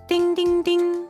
Ding, ding, ding.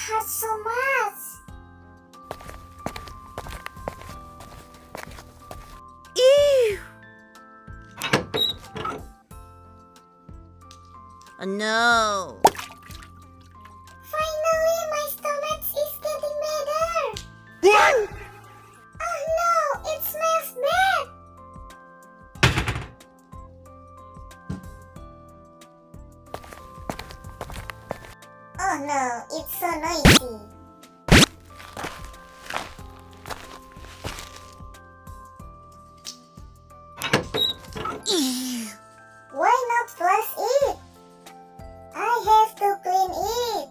hurts so much. Ew! Oh no! Finally, my stomach is getting better. What? Oh no, it smells bad. Oh no, it's so noisy. Ew! Why not flush it? I have to clean it.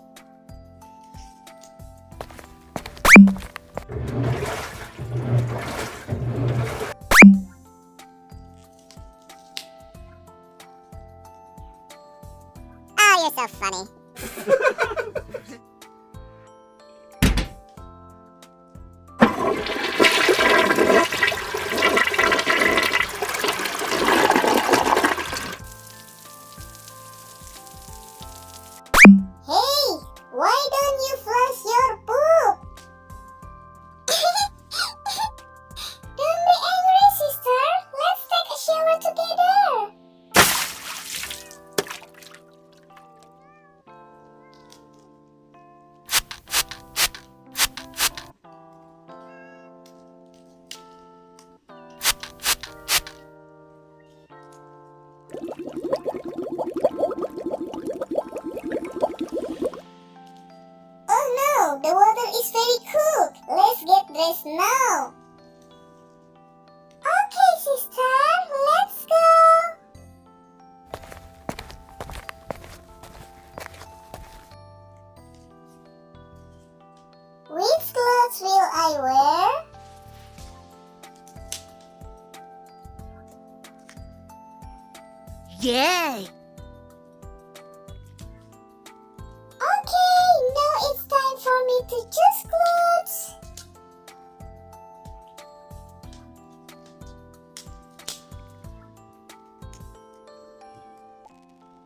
Oh, you're so funny. Hey, why don't you flush your poop? Don't be angry, sister. Let's take a shower together. Oh no, the water is very cold. Let's get dressed now. Okay, sister, let's go. Which clothes will I wear? Yay! Okay, now it's time for me to choose clothes.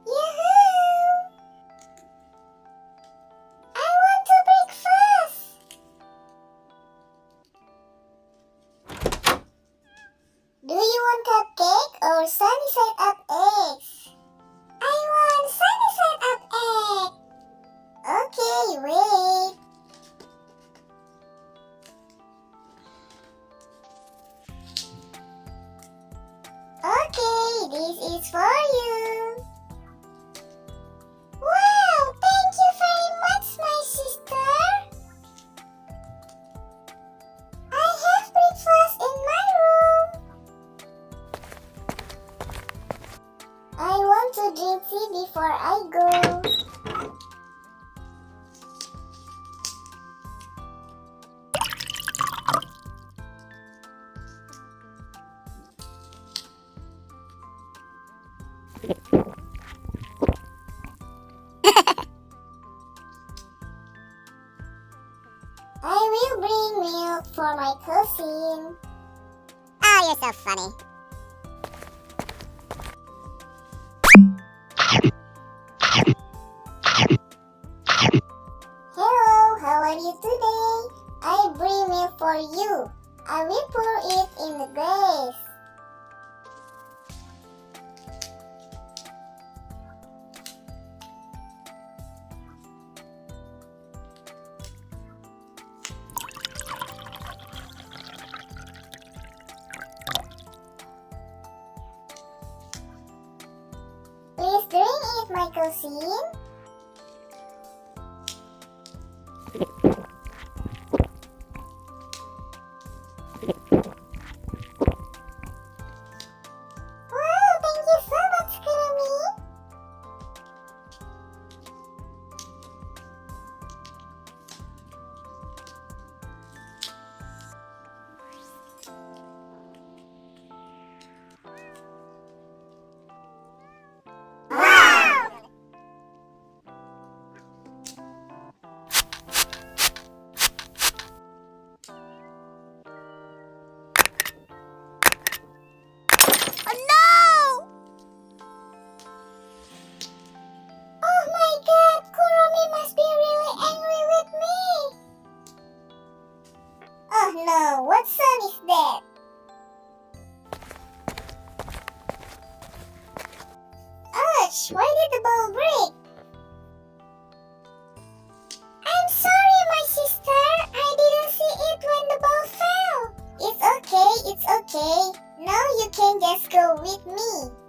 Yahoo! I want to breakfast. Do you want cupcake or sunny side up eggs? I want sunny side up egg. Okay, wait. Okay, this is for you. Wow, thank you very much, my sister. I have breakfast in my room. I want to drink tea before I go. I will bring milk for my cousin. Oh, you're so funny. Hello, how are you today? I bring milk for you. I will pour it in the glass. Please drink it, my cousin. Wow, thank you so much, Kuromi. Wow! gosh, why did the ball break? I'm sorry, my sister. I didn't see it when the ball fell. It's okay, it's okay. Now you can just go with me.